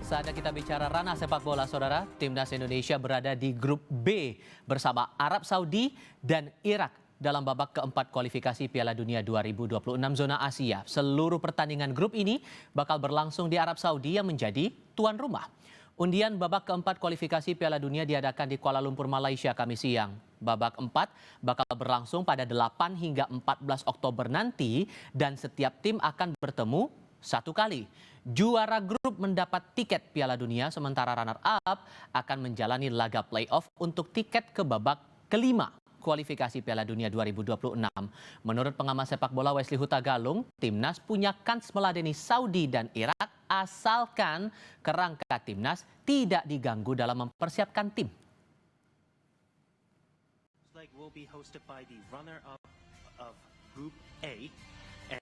Saatnya kita bicara ranah sepak bola, saudara. Timnas Indonesia berada di grup B bersama Arab Saudi dan Irak dalam babak keempat kualifikasi Piala Dunia 2026 zona Asia. Seluruh pertandingan grup ini bakal berlangsung di Arab Saudi yang menjadi tuan rumah. Undian babak keempat kualifikasi Piala Dunia diadakan di Kuala Lumpur, Malaysia, Kamis siang. Babak 4 bakal berlangsung pada 8 hingga 14 Oktober nanti dan setiap tim akan bertemu satu kali. Juara grup mendapat tiket Piala Dunia, sementara runner-up akan menjalani laga playoff untuk tiket ke babak kelima kualifikasi Piala Dunia 2026. Menurut pengamat sepak bola Wesley Hutagalung, timnas punya kans meladeni Saudi dan Irak asalkan kerangka timnas tidak diganggu dalam mempersiapkan tim. Leg will be hosted by the runner-up of Group A,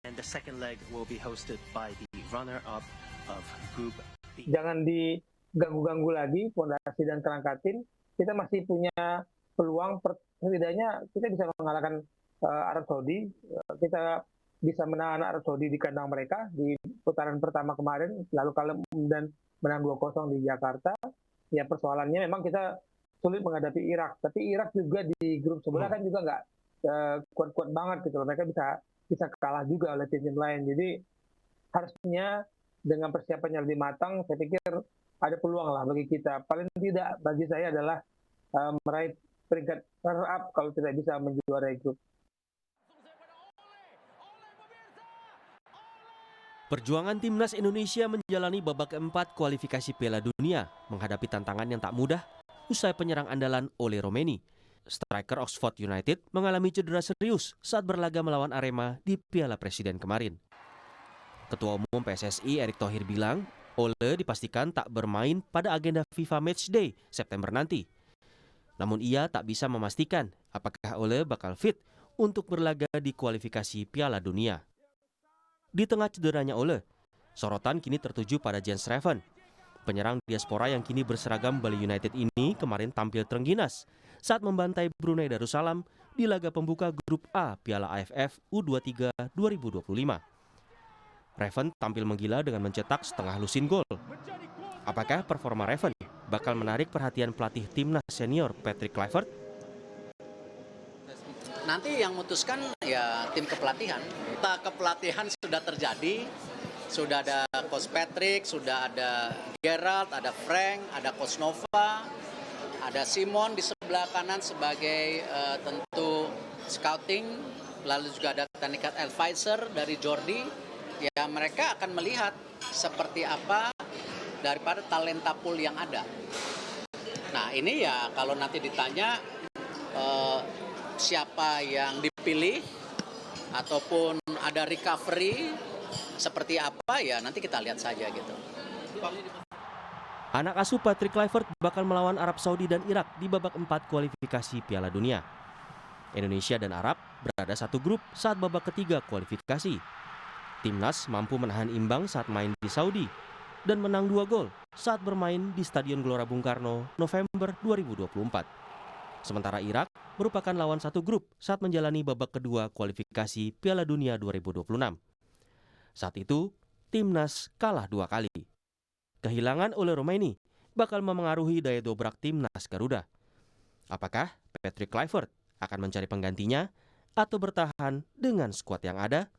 and the second leg will be hosted by the runner-up of Group B. Jangan diganggu-ganggu lagi fondasi dan kerangka tim. Kita masih punya peluang, setidaknya kita bisa mengalahkan Arab Saudi. Kita bisa menahan Arab Saudi di kandang mereka di putaran pertama kemarin, lalu kalah dan menang 2-0 di Jakarta. Ya persoalannya memang kita sulit menghadapi Irak, tapi Irak juga di grup sebelah kan juga nggak kuat-kuat banget gitu loh. Mereka bisa kalah juga oleh tim lain. Jadi harusnya dengan persiapan yang lebih matang, saya pikir ada peluang lah bagi kita. Paling tidak bagi saya adalah meraih peringkat runner-up kalau tidak bisa menjuarai grup. Perjuangan timnas Indonesia menjalani babak keempat kualifikasi Piala Dunia menghadapi tantangan yang tak mudah usai penyerang andalan Ole Romeni. Striker Oxford United mengalami cedera serius saat berlaga melawan Arema di Piala Presiden kemarin. Ketua Umum PSSI Erick Thohir bilang, Ole dipastikan tak bermain pada agenda FIFA Matchday September nanti. Namun ia tak bisa memastikan apakah Ole bakal fit untuk berlaga di kualifikasi Piala Dunia. Di tengah cederanya Ole, sorotan kini tertuju pada Jens Schreven. Penyerang diaspora yang kini berseragam Bali United ini kemarin tampil terengginas saat membantai Brunei Darussalam di laga pembuka grup A Piala AFF U23 2025. Reven tampil menggila dengan mencetak setengah lusin gol. Apakah performa Reven bakal menarik perhatian pelatih timnas senior Patrick Kluivert? Nanti yang memutuskan ya tim kepelatihan. Kepelatihan sudah terjadi, sudah ada Coach Patrick, sudah ada Gerald, ada Frank, ada Coach Nova, ada Simon di sebelah kanan sebagai tentu scouting, lalu juga ada technical advisor dari Jordi. Ya mereka akan melihat seperti apa daripada talenta pool yang ada. Nah ini ya kalau nanti ditanya siapa yang dipilih ataupun ada recovery seperti apa ya nanti kita lihat saja gitu. Anak asuh Patrick Kluivert bakal melawan Arab Saudi dan Irak di babak 4 kualifikasi Piala Dunia. Indonesia dan Arab berada satu grup saat babak ketiga kualifikasi. Timnas mampu menahan imbang saat main di Saudi dan menang 2 gol saat bermain di Stadion Gelora Bung Karno November 2024. Sementara Irak merupakan lawan satu grup saat menjalani babak kedua kualifikasi Piala Dunia 2026. Saat itu, timnas kalah 2 kali. Kehilangan Ole Romeni bakal memengaruhi daya dobrak timnas Garuda. Apakah Patrick Kluivert akan mencari penggantinya atau bertahan dengan skuad yang ada?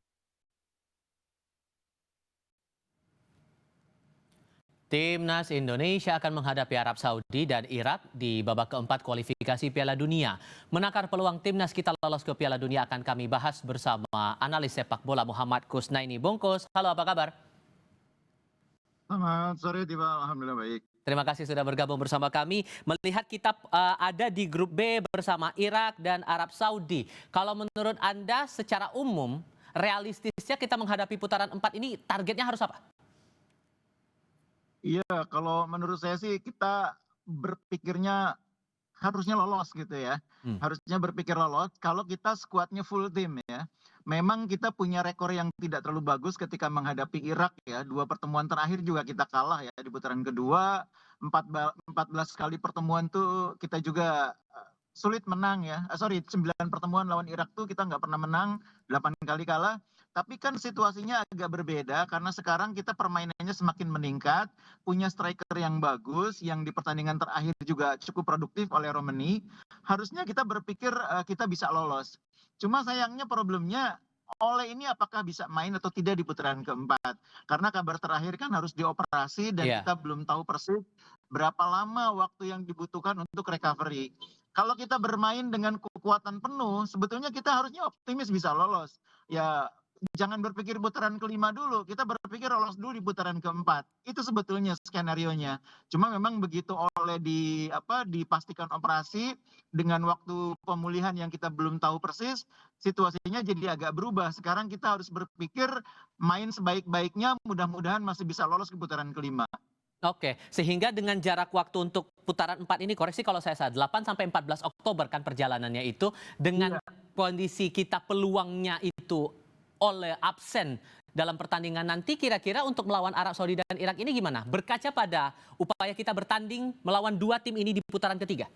Timnas Indonesia akan menghadapi Arab Saudi dan Irak di babak keempat kualifikasi Piala Dunia. Menakar peluang timnas kita lolos ke Piala Dunia akan kami bahas bersama analis sepak bola Muhammad Kusnaini Bungkus. Halo, apa kabar? Selamat sore, Tiba. Alhamdulillah baik. Terima kasih sudah bergabung bersama kami. Melihat kita ada di grup B bersama Irak dan Arab Saudi. Kalau menurut Anda secara umum, realistisnya kita menghadapi putaran 4 ini targetnya harus apa? Iya, kalau menurut saya sih kita berpikirnya harusnya lolos gitu ya. Harusnya berpikir lolos kalau kita skuadnya full tim ya. Memang kita punya rekor yang tidak terlalu bagus ketika menghadapi Irak ya. 2 pertemuan terakhir juga kita kalah ya di putaran kedua. 14 kali pertemuan tuh kita juga sulit menang ya. 9 pertemuan lawan Irak tuh kita nggak pernah menang, 8 kali kalah. Tapi kan situasinya agak berbeda karena sekarang kita permainannya semakin meningkat, punya striker yang bagus, yang di pertandingan terakhir juga cukup produktif oleh Romani. Harusnya kita berpikir kita bisa lolos. Cuma sayangnya problemnya Ole ini apakah bisa main atau tidak di putaran keempat? Karena kabar terakhir kan harus dioperasi dan Iya. kita belum tahu persis berapa lama waktu yang dibutuhkan untuk recovery. Kalau kita bermain dengan kekuatan penuh, sebetulnya kita harusnya optimis bisa lolos. Ya, jangan berpikir putaran kelima dulu, kita berpikir lolos dulu di putaran keempat. Itu sebetulnya skenarionya. Cuma memang begitu oleh dipastikan operasi dengan waktu pemulihan yang kita belum tahu persis, situasinya jadi agak berubah. Sekarang kita harus berpikir main sebaik-baiknya, mudah-mudahan masih bisa lolos ke putaran kelima. Oke, sehingga dengan jarak waktu untuk putaran 4 ini, koreksi kalau saya salah, 8 sampai 14 Oktober kan perjalanannya itu, dengan kondisi kita peluangnya itu oleh absen dalam pertandingan nanti, kira-kira untuk melawan Arab Saudi dan Irak ini gimana? Berkaca pada upaya kita bertanding melawan dua tim ini di putaran ketiga.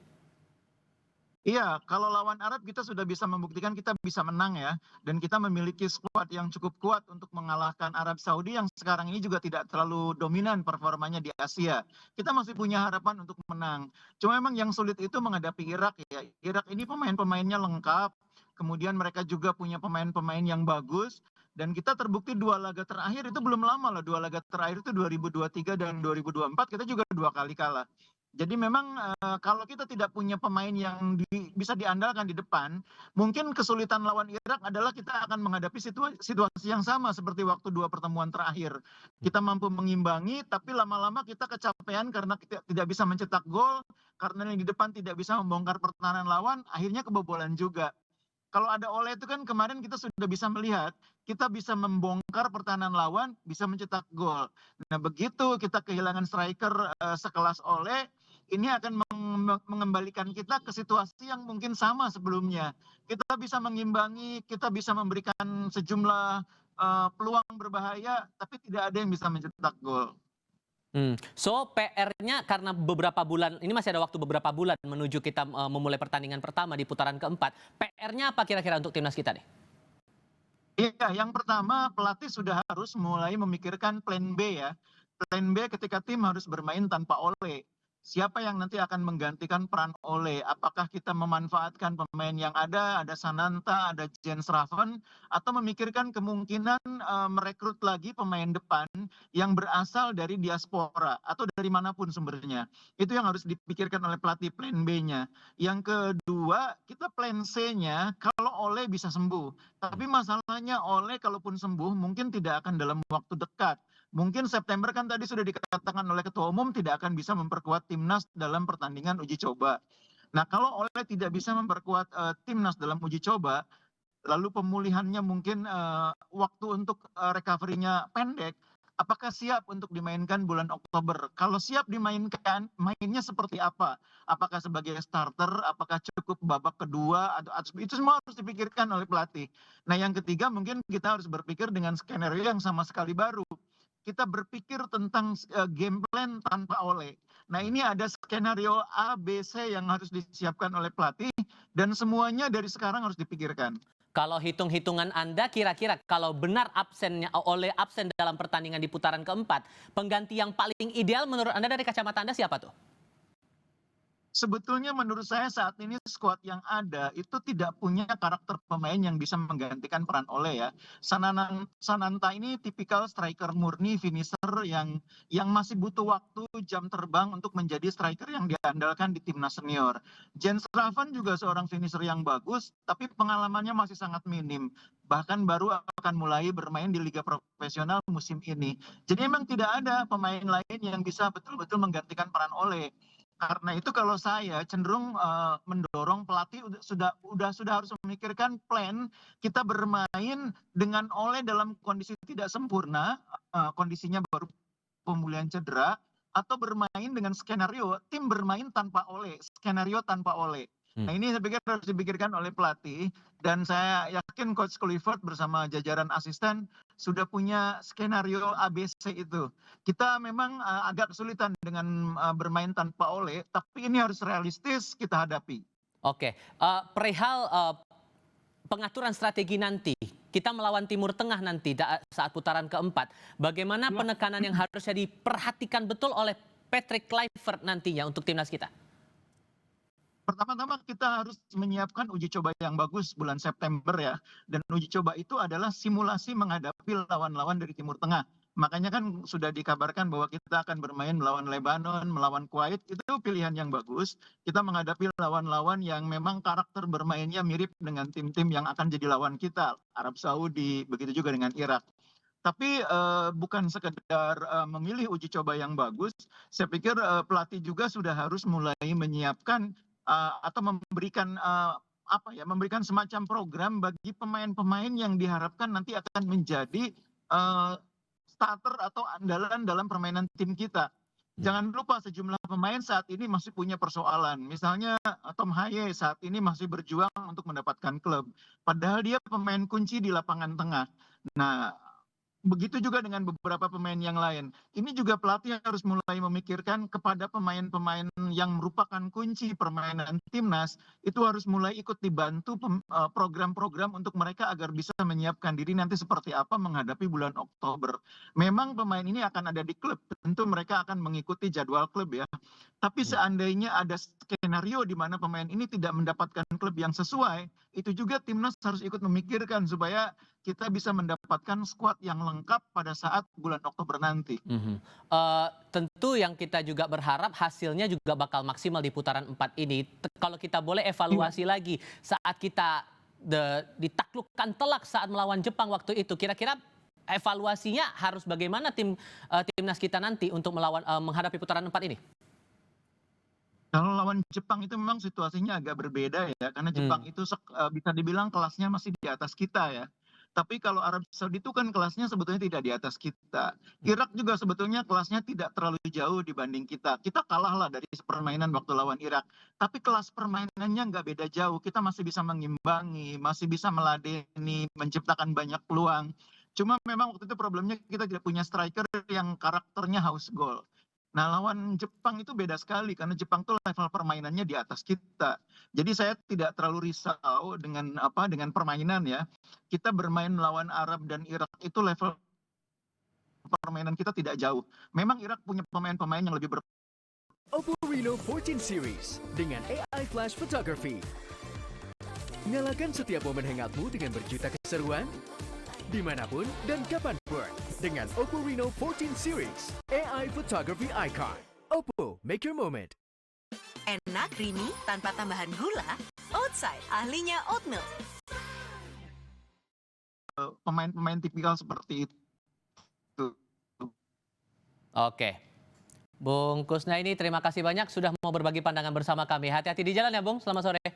Iya, kalau lawan Arab kita sudah bisa membuktikan kita bisa menang ya. Dan kita memiliki skuad yang cukup kuat untuk mengalahkan Arab Saudi yang sekarang ini juga tidak terlalu dominan performanya di Asia. Kita masih punya harapan untuk menang. Cuma memang yang sulit itu menghadapi Irak ya. Irak ini pemain-pemainnya lengkap. Kemudian mereka juga punya pemain-pemain yang bagus. Dan kita terbukti 2 laga terakhir itu belum lama lah. 2 laga terakhir itu 2023 dan 2024 kita juga 2 kali kalah. Jadi memang kalau kita tidak punya pemain yang bisa diandalkan di depan, mungkin kesulitan lawan Irak adalah kita akan menghadapi situasi yang sama seperti waktu 2 pertemuan terakhir. Kita mampu mengimbangi, tapi lama-lama kita kecapean karena kita tidak bisa mencetak gol, karena yang di depan tidak bisa membongkar pertahanan lawan, akhirnya kebobolan juga. Kalau ada Ole itu kan kemarin kita sudah bisa melihat, kita bisa membongkar pertahanan lawan, bisa mencetak gol. Nah begitu kita kehilangan striker sekelas Ole, ini akan mengembalikan kita ke situasi yang mungkin sama sebelumnya. Kita bisa mengimbangi, kita bisa memberikan sejumlah peluang berbahaya, tapi tidak ada yang bisa mencetak gol. So PR-nya karena beberapa bulan, ini masih ada waktu beberapa bulan menuju kita memulai pertandingan pertama di putaran keempat. PR-nya apa kira-kira untuk timnas kita nih? Iya, yang pertama pelatih sudah harus mulai memikirkan plan B ya. Plan B ketika tim harus bermain tanpa Ole. Siapa yang nanti akan menggantikan peran Ole? Apakah kita memanfaatkan pemain yang ada Sananta, ada Jens Raven, atau memikirkan kemungkinan merekrut lagi pemain depan yang berasal dari diaspora atau dari manapun sumbernya. Itu yang harus dipikirkan oleh pelatih plan B-nya. Yang kedua, kita plan C-nya kalau Ole bisa sembuh. Tapi masalahnya Ole kalaupun sembuh mungkin tidak akan dalam waktu dekat. Mungkin September kan tadi sudah dikatakan oleh Ketua Umum tidak akan bisa memperkuat timnas dalam pertandingan uji coba. Nah kalau Ole tidak bisa memperkuat timnas dalam uji coba, lalu pemulihannya mungkin waktu untuk recovery-nya pendek, apakah siap untuk dimainkan bulan Oktober? Kalau siap dimainkan, mainnya seperti apa? Apakah sebagai starter, apakah cukup babak kedua, atau itu semua harus dipikirkan oleh pelatih. Nah yang ketiga mungkin kita harus berpikir dengan skenario yang sama sekali baru. Kita berpikir tentang game plan tanpa Ole. Nah ini ada skenario A, B, C yang harus disiapkan oleh pelatih dan semuanya dari sekarang harus dipikirkan. Kalau hitung-hitungan Anda kira-kira kalau benar Ole absen dalam pertandingan di putaran keempat, pengganti yang paling ideal menurut Anda dari kacamata Anda siapa tuh? Sebetulnya menurut saya saat ini skuad yang ada itu tidak punya karakter pemain yang bisa menggantikan peran Ole ya. Sananta ini tipikal striker murni, finisher yang masih butuh waktu, jam terbang untuk menjadi striker yang diandalkan di timnas senior. Jens Raven juga seorang finisher yang bagus, tapi pengalamannya masih sangat minim. Bahkan baru akan mulai bermain di liga profesional musim ini. Jadi memang tidak ada pemain lain yang bisa betul-betul menggantikan peran Ole. Karena itu kalau saya cenderung mendorong pelatih sudah harus memikirkan plan kita bermain dengan Ole dalam kondisi tidak sempurna, kondisinya baru pemulihan cedera, atau bermain dengan skenario tim bermain tanpa Ole, skenario tanpa Ole. Nah ini saya pikir harus dipikirkan oleh pelatih dan saya yakin Coach Kluivert bersama jajaran asisten sudah punya skenario ABC itu. Kita memang agak kesulitan dengan bermain tanpa Ole, tapi ini harus realistis kita hadapi. Oke, perihal pengaturan strategi nanti, kita melawan Timur Tengah nanti saat putaran keempat. Bagaimana penekanan yang harusnya diperhatikan betul oleh Patrick Kluivert nantinya untuk timnas kita? Pertama-tama kita harus menyiapkan uji coba yang bagus bulan September ya. Dan uji coba itu adalah simulasi menghadapi lawan-lawan dari Timur Tengah. Makanya kan sudah dikabarkan bahwa kita akan bermain melawan Lebanon, melawan Kuwait. Itu pilihan yang bagus. Kita menghadapi lawan-lawan yang memang karakter bermainnya mirip dengan tim-tim yang akan jadi lawan kita. Arab Saudi, begitu juga dengan Irak. Tapi bukan sekedar memilih uji coba yang bagus, saya pikir pelatih juga sudah harus mulai menyiapkan atau memberikan memberikan semacam program bagi pemain-pemain yang diharapkan nanti akan menjadi starter atau andalan dalam permainan tim kita. Jangan lupa sejumlah pemain saat ini masih punya persoalan. Misalnya Tom Haye saat ini masih berjuang untuk mendapatkan klub. Padahal dia pemain kunci di lapangan tengah. Nah, begitu juga dengan beberapa pemain yang lain. Ini juga pelatih harus mulai memikirkan kepada pemain-pemain yang merupakan kunci permainan timnas, itu harus mulai ikut dibantu program-program untuk mereka agar bisa menyiapkan diri nanti seperti apa menghadapi bulan Oktober. Memang pemain ini akan ada di klub, tentu mereka akan mengikuti jadwal klub ya. Tapi seandainya ada skenario di mana pemain ini tidak mendapatkan klub yang sesuai, itu juga timnas harus ikut memikirkan supaya kita bisa mendapatkan skuad yang lengkap pada saat bulan Oktober nanti. Tentu yang kita juga berharap hasilnya juga bakal maksimal di putaran 4 ini. Kalau kita boleh evaluasi lagi saat kita ditaklukkan telak saat melawan Jepang waktu itu, kira-kira evaluasinya harus bagaimana timnas kita nanti untuk menghadapi putaran 4 ini? Kalau lawan Jepang itu memang situasinya agak berbeda ya, karena Jepang itu bisa dibilang kelasnya masih di atas kita ya. Tapi kalau Arab Saudi itu kan kelasnya sebetulnya tidak di atas kita. Irak juga sebetulnya kelasnya tidak terlalu jauh dibanding kita. Kita kalah lah dari permainan waktu lawan Irak. Tapi kelas permainannya nggak beda jauh. Kita masih bisa mengimbangi, masih bisa meladeni, menciptakan banyak peluang. Cuma memang waktu itu problemnya kita tidak punya striker yang karakternya haus gol. Nah, lawan Jepang itu beda sekali karena Jepang tuh level permainannya di atas kita. Jadi saya tidak terlalu risau dengan permainan ya. Kita bermain melawan Arab dan Irak itu level permainan kita tidak jauh. Memang Irak punya pemain-pemain yang lebih Oppo Reno 14 Series dengan AI Flash Photography. Nyalakan setiap momen hangatmu dengan berjuta keseruan dimanapun dan kapanpun dengan Oppo Reno 14 Series AI Photography Icon. Oppo, make your moment. Enak, creamy, tanpa tambahan gula. Oatside, ahlinya oat milk. pemain-pemain tipikal seperti itu. Oke. Bung Kusnaini, terima kasih banyak sudah mau berbagi pandangan bersama kami. Hati-hati di jalan ya, Bung. Selamat sore.